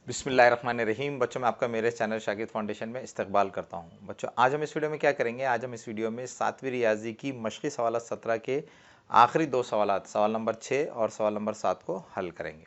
बिस्मिल्लाहिर्रहमानिर्रहीम। बच्चों, मैं आपका मेरे चैनल शागिद फाउंडेशन में इस्तकबाल करता हूं। बच्चों, आज हम इस वीडियो में क्या करेंगे? आज हम इस वीडियो में 7वीं रियाजी की मशक़ी सवालात 17 के आखिरी दो सवालात, सवाल नंबर 6 और सवाल नंबर 7 को हल करेंगे।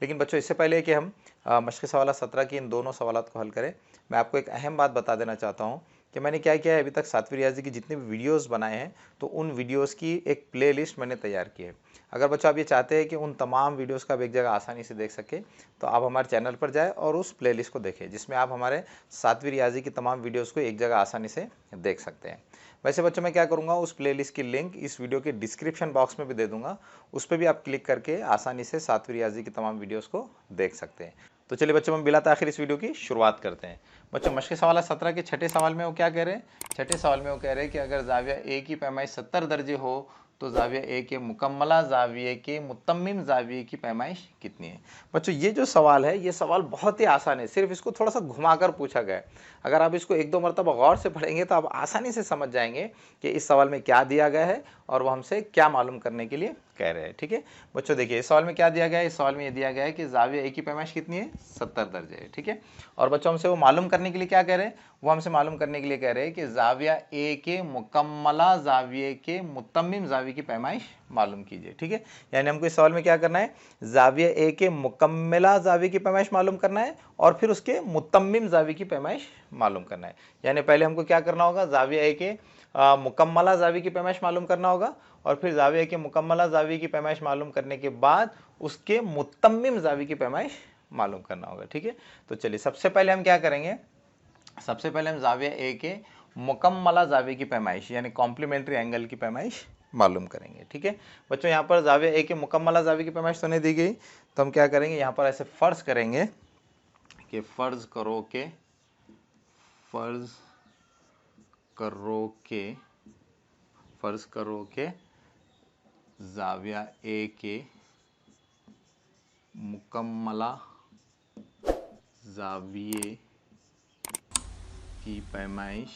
लेकिन बच्चों, इससे पहले कि हम मशक़ी सवालात 17 की इन दोनों सवालात को हल करें, मैं आपको एक अहम बात बता देना चाहता हूँ कि मैंने क्या किया है। अभी तक 7वीं रियाजी की जितने भी वीडियोस बनाए हैं, तो उन वीडियोस की एक प्लेलिस्ट मैंने तैयार की है। अगर बच्चों आप ये चाहते हैं कि उन तमाम वीडियोस का आप एक जगह आसानी से देख सके, तो आप हमारे चैनल पर जाएं और उस प्लेलिस्ट को देखें, जिसमें आप हमारे 7वीं रियाजी की तमाम वीडियोस को एक जगह आसानी से देख सकते हैं। वैसे बच्चों, मैं क्या करूँगा, उस प्लेलिस्ट की लिंक इस वीडियो के डिस्क्रिप्शन बॉक्स में भी दे दूँगा। उस पर भी आप क्लिक करके आसानी से 7वीं रियाजी की तमाम वीडियोस को देख सकते हैं। तो चलिए बच्चों, हम बिला ताखिर इस वीडियो की शुरुआत करते हैं। बच्चों, मशक़ी सवाल 17 के छठे सवाल में वो क्या कह रहे हैं? छठे सवाल में वो कह रहे हैं कि अगर ज़ाविया ए की पैमाइश 70 दर्जे हो, तो ज़ाविया ए के मुकम्मला ज़ाविये के मुतम्मिम ज़ाविये की पैमाइश कितनी है? बच्चों, ये जो सवाल है, ये सवाल बहुत ही आसान है। सिर्फ इसको थोड़ा सा घुमाकर पूछा गया है। अगर आप इसको एक दो मरतबा गौर से पढ़ेंगे, तो आप आसानी से समझ जाएंगे कि इस सवाल में क्या दिया गया है और वो हमसे क्या मालूम करने के लिए कह रहे हैं। ठीक है बच्चों, देखिए इस सवाल में क्या दिया गया है। इस सवाल में ये दिया गया है कि ज़ाविया ए की पैमाइश कितनी है? 70 दर्जे है। ठीक है, और बच्चों हमसे वो मालूम करने के लिए क्या कह रहे हैं? वो हमसे मालूम करने के लिए कह रहे हैं कि ज़ाविया ए के मुकम्मला ज़ाविये के मुतम्मिम ज़ाविये की पैमाइश मालूम कीजिए। ठीक है, यानी हमको इस सवाल में क्या करना है? ज़ाविया ए के मुकम्मला ज़ाविये की पैमाइश मालूम करना है और फिर उसके मुतम्मिम ज़ाविये की पैमाइश मालूम करना है। यानी पहले हमको क्या करना होगा? ज़ाविया ए के मुकम्मला ज़ाविये की पैमाइश मालूम करना होगा और फिर ज़ाविया के मुकम्मला ज़ाविये की पैमाइश मालूम करने के बाद उसके मुतम्मिम ज़ाविये की पैमाइश मालूम करना होगा। ठीक है, तो चलिए सबसे पहले हम क्या करेंगे? सबसे पहले हम ज़ाविया ए के मुकम्मला ज़ाविये की पैमाइश यानी कॉम्प्लीमेंट्री एंगल की पैमाइश मालूम करेंगे। ठीक है बच्चों, यहाँ पर ज़ाविया ए के मुकम्मला ज़ाविये की पैमाइश तो नहीं दी गई, तो हम क्या करेंगे? यहाँ पर ऐसे फ़र्ज़ करेंगे कि फ़र्ज़ करो के ज़ाविया ए के मुकम्मला ज़ाविये की पैमाइश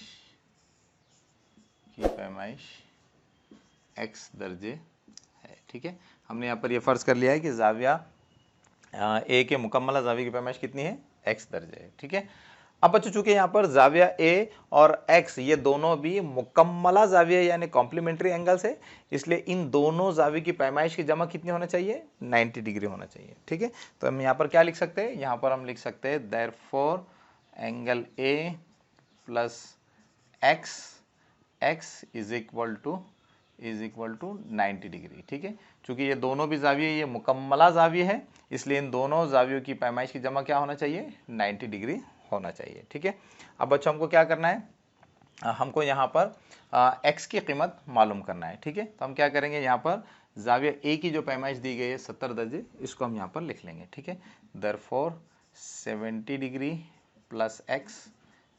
x दर्जे है। ठीक है, हमने यहाँ पर ये फ़र्ज़ कर लिया है कि ज़ाविया ए के मुकम्मला ज़ाविये की पैमाइश कितनी है? x दर्जे है। ठीक है, अब बच्चों चूंकि यहाँ पर ज़ाविया ए और x ये दोनों भी मुकम्मला ज़ाविया यानी कॉम्प्लीमेंट्री एंगल्स है, इसलिए इन दोनों ज़ाविये की पैमाइश की जमा कितनी होना चाहिए? 90 डिग्री होना चाहिए। ठीक है, तो हम यहाँ पर क्या लिख सकते हैं? यहाँ पर हम लिख सकते हैं therefore angle A plus x is equal to 90 degree. ठीक है, चूंकि ये दोनों भी ज़ाविये ये मुकम्मला ज़ाविये है, इसलिए इन दोनों ज़ावियों की पैमाइश की जमा क्या होना चाहिए? 90 डिग्री होना चाहिए। ठीक है, अब बच्चों हमको क्या करना है? हमको यहाँ पर x की कीमत मालूम करना है। ठीक है, तो हम क्या करेंगे? यहाँ पर ज़ाविया ए की जो पैमाइश दी गई है 70 दर्जे, इसको हम यहाँ पर लिख लेंगे। ठीक है, therefore 70 degree plus x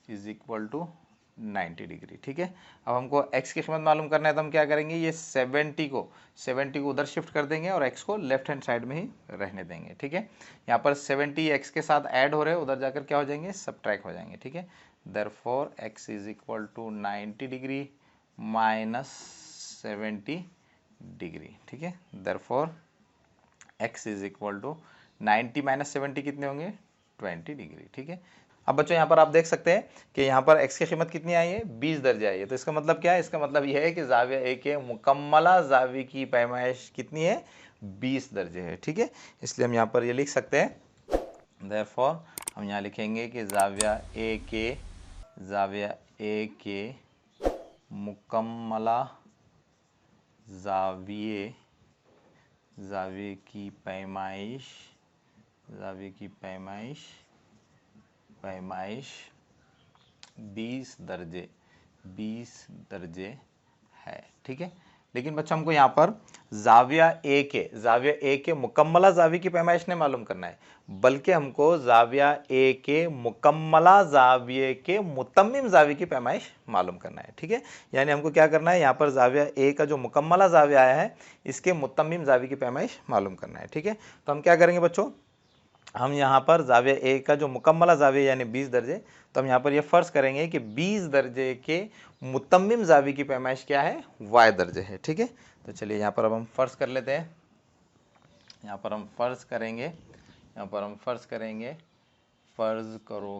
is equal to 90 degree. ठीक है, अब हमको x की कीमत मालूम करना है, तो हम क्या करेंगे? ये 70 को उधर शिफ्ट कर देंगे और x को लेफ्ट हैंड साइड में ही रहने देंगे। ठीक है, यहाँ पर 70 x के साथ ऐड हो रहे हैं, उधर जाकर क्या हो जाएंगे? सबट्रैक्ट हो जाएंगे। ठीक है, therefore x is equal to 90 degree minus 70 degree. ठीक है, therefore x is equal to 90 minus 70 कितने होंगे? 20 डिग्री। ठीक है, अब बच्चों यहाँ पर आप देख सकते हैं कि यहाँ पर x की कीमत कितनी आई है? 20 दर्जे आई है। तो इसका मतलब क्या है? इसका मतलब यह है कि ज़ाविया ए के मुकम्मला ज़ाविये की पैमाइश कितनी है? 20 दर्जे है। ठीक है, इसलिए हम यहाँ पर ये लिख सकते हैं, देयरफॉर हम यहाँ लिखेंगे कि ज़ाविया ए के मुकम्मला ज़ाविये की पैमाइश 20 दर्जे है। ठीक है, लेकिन बच्चों हमको यहाँ पर ज़ाविया ए के मुकम्मला ज़ाविये की पैमाइश नहीं मालूम करना है, बल्कि हमको ज़ाविया ए के मुकम्मला ज़ाविये के मुतम्मिम ज़ाविये की पैमाइश मालूम करना है। ठीक है, यानी हमको क्या करना है? यहाँ पर ज़ाविया ए का जो मुकम्मला ज़ाविया आया है, इसके मुतम्मिम ज़ाविये की पैमाइश मालूम करना है। ठीक है, तो हम क्या करेंगे बच्चों? हम यहाँ पर ज़ाविया ए का जो मुकम्मला ज़ाविया यानी 20 दर्जे, तो हम यहाँ पर ये फ़र्ज़ करेंगे कि 20 दर्जे के मुतम्मिम ज़ाविये की पैमाइश क्या है? y दर्जे है। ठीक है, तो चलिए यहाँ पर अब हम फ़र्ज़ कर लेते हैं। यहाँ पर हम फ़र्ज़ करेंगे फ़र्ज़ करो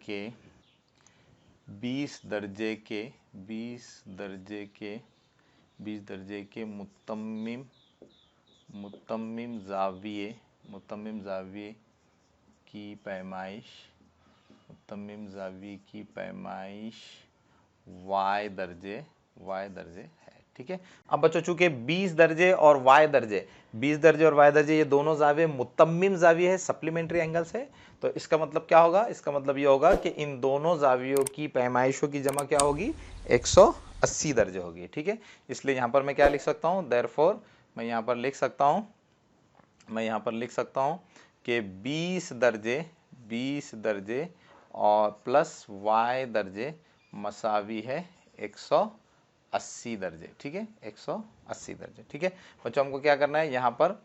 के 20 दर्जे के मुतम्मिम ज़ाविये की पैमाइश y दर्जे है। ठीक है। अब बच्चों चूंकि 20 दर्जे और y दर्जे ये दोनों ज़ाविये मुतम्मिम ज़ाविये है, सप्लीमेंट्री एंगल्स है। तो इसका मतलब क्या होगा? इसका मतलब ये होगा कि इन दोनों ज़ावियों की पैमाइशों की जमा क्या होगी? 180 दर्जे होगी। ठीक है। इसलिए यहाँ पर मैं क्या लिख सकता हूँ? देयरफॉर मैं यहाँ पर लिख सकता हूँ कि 20 दर्जे और प्लस y दर्जे मसावी है 180 दर्जे। ठीक है, 180 दर्जे। ठीक है बच्चों, हमको क्या करना है? यहाँ पर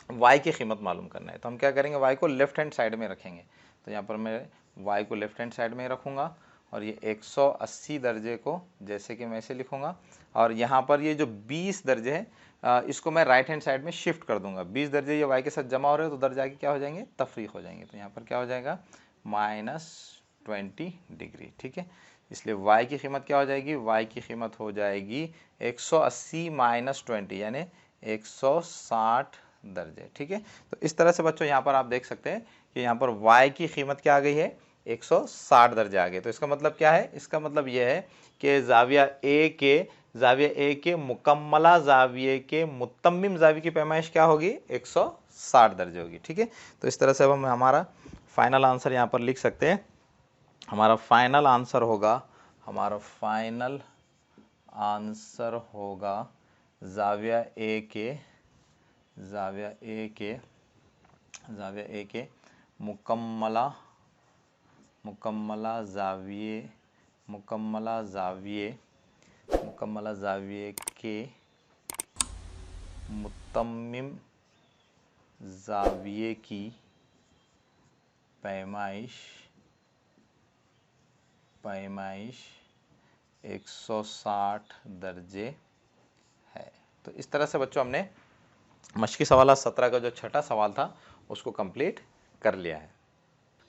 y की कीमत मालूम करना है। तो हम क्या करेंगे? y को लेफ्ट हैंड साइड में रखेंगे। तो यहाँ पर मैं y को लेफ्ट हैंड साइड में रखूँगा और ये 180 दर्जे को जैसे कि मैं ऐसे लिखूँगा। और यहाँ पर ये जो 20 दर्जे है इसको मैं राइट हैंड साइड में शिफ्ट कर दूंगा। 20 दर्जे ये y के साथ जमा हो रहे हैं तो उधर जाके क्या हो जाएंगे? तफरीक हो जाएंगे। तो यहाँ पर क्या हो जाएगा? -20 डिग्री। ठीक है, इसलिए y की कीमत क्या हो जाएगी? y की कीमत हो जाएगी 180 - 20 यानी 160 दर्जे। ठीक है, तो इस तरह से बच्चों यहाँ पर आप देख सकते हैं कि यहाँ पर y की कीमत क्या आ गई है? 160 दर्जे आ गए। तो इसका मतलब क्या है? इसका मतलब यह है कि ज़ाविया ए के मुकम्मला ज़ाविये के मुतम्मिम ज़ाविये की पैमाइश क्या होगी? 160 दर्जे होगी। ठीक है, तो इस तरह से अब हम हमारा फाइनल आंसर यहाँ पर लिख सकते हैं। हमारा फाइनल आंसर होगा ज़ाविया ए के मुकम्मला ज़ाविये के मुतम्मिम ज़ाविये की पैमाइश 160 दर्जे है। तो इस तरह से बच्चों हमने मश्की सवाल 17 का जो छठा सवाल था उसको कंप्लीट कर लिया है।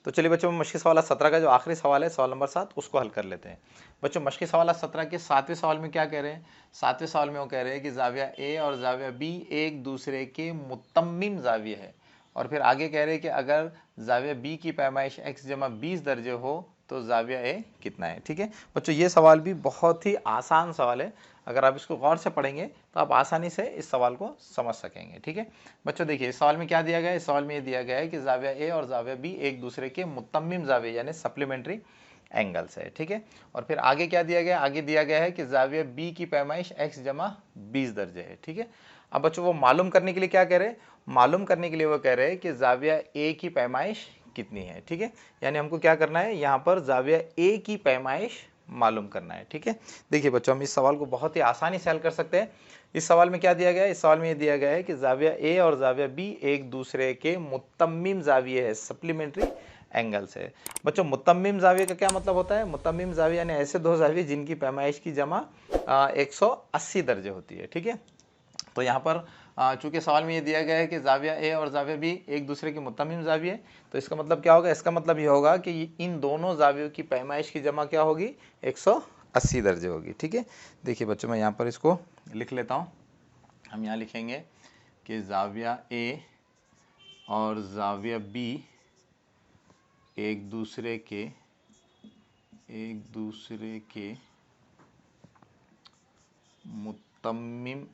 तो चलिए बच्चों, मश्की सवाल 17 का जो आखिरी सवाल है, सवाल नंबर 7, उसको हल कर लेते हैं। बच्चों मश्की सवाल 17 के 7वें सवाल में क्या कह रहे हैं? 7वें सवाल में वो कह रहे हैं कि ज़ाविया ए और ज़ाविया बी एक दूसरे के मुतम्मिम ज़ाविये है। और फिर आगे कह रहे हैं कि अगर ज़ाविया बी की पैमाइश x = 20 दर्जे हो तो ज़ाविया ए कितना है। ठीक है बच्चों, ये सवाल भी बहुत ही आसान सवाल है। अगर आप इसको गौर से पढ़ेंगे तो आप आसानी से इस सवाल को समझ सकेंगे। ठीक है बच्चों, देखिए इस सवाल में क्या दिया गया है? इस सवाल में ये दिया गया है कि ज़ाविया ए और ज़ाविया बी एक दूसरे के मुतम्मिम ज़ाविये यानी सप्लीमेंट्री एंगल्स है। ठीक है, और फिर आगे क्या दिया गया? आगे दिया गया है कि ज़ाविया बी की पैमाइश x = 20 दर्जे है। ठीक है, अब बच्चों वो मालूम करने के लिए क्या कह रहे हैं? मालूम करने के लिए वो कह रहे हैं कि ज़ाविया ए की पैमाइश कितनी है। ठीक है, यानी हमको क्या करना है? यहाँ पर ज़ाविया ए की पैमाइश मालूम करना है। ठीक है, देखिए बच्चों, हम इस सवाल को बहुत ही आसानी से हल कर सकते हैं। इस सवाल में क्या दिया गया है? इस सवाल में ये दिया गया है कि ज़ाविया ए और ज़ाविया बी एक दूसरे के मुतम्मिम ज़ाविये है, सप्लीमेंट्री एंगल्स है। बच्चों मुतम्मिम ज़ाविये का क्या मतलब होता है? मुतम्मिम ज़ाविये यानी ऐसे दो ज़ाविये जिनकी पैमाइश की जमा 180 दर्जे होती है। ठीक है, तो यहाँ पर चूंकि सवाल में ये दिया गया है कि ज़ाविया ए और ज़ाविया बी एक दूसरे के मुतम्मिम ज़ाविये, तो इसका मतलब क्या होगा? इसका मतलब ये होगा कि इन दोनों ज़ावियों की पैमाइश की जमा क्या होगी? 180 दर्जे होगी। ठीक है, देखिए बच्चों, मैं यहाँ पर इसको लिख लेता हूँ। हम यहाँ लिखेंगे कि ज़ाविया ए और ज़ाविया बी एक दूसरे के मुतम्मिम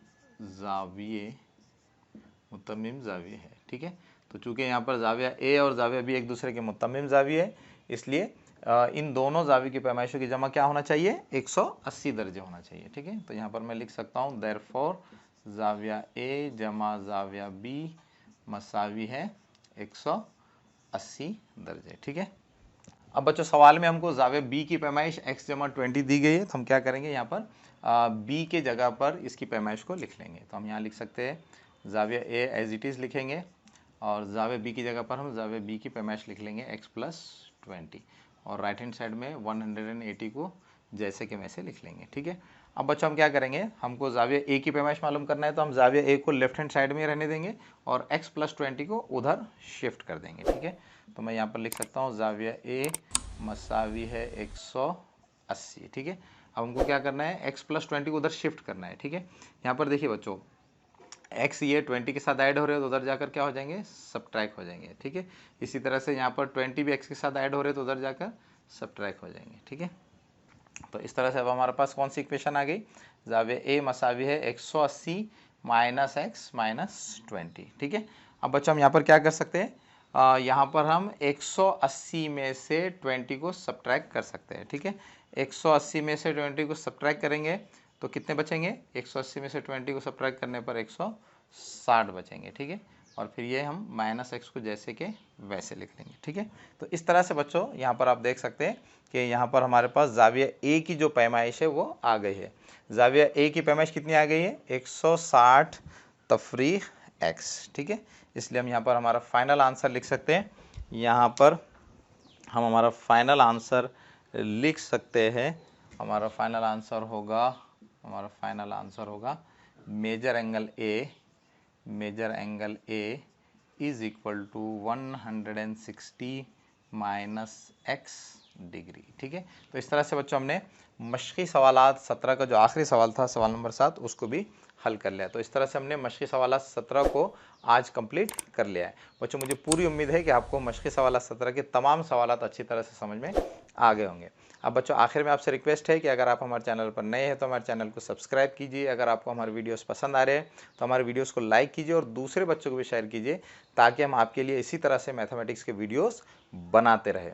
ज़ाविये है। ठीक है, तो चूंकि यहाँ पर ज़ाविया ए और ज़ाविया बी एक दूसरे के मुतम्मिम ज़ाविये है, इसलिए इन दोनों ज़ाविये की पैमाइशों की जमा क्या होना चाहिए? 180 दर्जे होना चाहिए। ठीक है, तो यहाँ पर मैं लिख सकता हूँ देयरफॉर ज़ाविया ए जमा ज़ाविया बी मसावी है 180 दर्जे। ठीक है, अब बच्चों सवाल में हमको ज़ाविया बी की पैमाइश x = 20 दी गई है। तो हम क्या करेंगे? यहाँ पर बी के जगह पर इसकी पैमाइश को लिख लेंगे। तो हम यहाँ लिख सकते हैं ज़ाविया ए एज इट इज़ लिखेंगे और ज़ाविया बी की जगह पर हम ज़ाविया बी की पैमाइश लिख लेंगे x + 20 और राइट हैंड साइड में 180 को जैसे कि वैसे लिख लेंगे। ठीक है, अब बच्चों हम क्या करेंगे, हमको जाविया ए की पैमाइश मालूम करना है, तो हम जाविया ए को लेफ्ट हैंड साइड में रहने देंगे और x + 20 को उधर शिफ्ट कर देंगे। ठीक है, तो मैं यहाँ पर लिख सकता हूँ जाविया ए मसावी है 180। ठीक है, अब हमको क्या करना है, x + 20 को उधर शिफ्ट करना है। ठीक है, यहाँ पर देखिए बच्चों, x ये 20 के साथ ऐड हो रहे हैं तो उधर जाकर क्या हो जाएंगे, सब्ट्रैक्ट हो जाएंगे। ठीक है, इसी तरह से यहाँ पर 20 भी x के साथ ऐड हो रहे हैं तो उधर जाकर सब्ट्रैक्ट हो जाएंगे। ठीक है, तो इस तरह से अब हमारे पास कौन सी इक्वेशन आ गई, जाविया ए मसावी है 180 - x - 20। ठीक है, अब बच्चों हम यहाँ पर क्या कर सकते हैं, यहाँ पर हम 180 में से 20 को सब्ट्रैक्ट कर सकते हैं। ठीक है, 180 में से 20 को सब्ट्रैक्ट करेंगे तो कितने बचेंगे, 180 में से 20 को सब्ट्रैक्ट करने पर 160 बचेंगे। ठीक है, और फिर ये हम -x को जैसे के वैसे लिख लेंगे। ठीक है, तो इस तरह से बच्चों यहाँ पर आप देख सकते हैं कि यहाँ पर हमारे पास जाविया ए की जो पैमाइश है वो आ गई है। जाविया ए की पैमाइश कितनी आ गई है, 160 तफरीक x। ठीक है, इसलिए हम यहाँ पर हमारा फाइनल आंसर लिख सकते हैं। यहाँ पर हम हमारा फाइनल आंसर लिख सकते हैं। हमारा फाइनल आंसर होगा major angle A is equal to 160 - x degree. ठीक है, तो इस तरह से बच्चों हमने मश्की सवालात 17 का जो आखिरी सवाल था, सवाल नंबर 7, उसको भी हल कर लिया। तो इस तरह से हमने मश्की सवालात 17 को आज कंप्लीट कर लिया है। बच्चों मुझे पूरी उम्मीद है कि आपको मश्की सवालात 17 के तमाम सवालात अच्छी तरह से समझ में आ गए होंगे। अब बच्चों आखिर में आपसे रिक्वेस्ट है कि अगर आप हमारे चैनल पर नए हैं तो हमारे चैनल को सब्सक्राइब कीजिए। अगर आपको हमारे वीडियोस पसंद आ रहे हैं तो हमारे वीडियोस को लाइक कीजिए और दूसरे बच्चों को भी शेयर कीजिए, ताकि हम आपके लिए इसी तरह से मैथमेटिक्स के वीडियोस बनाते रहें।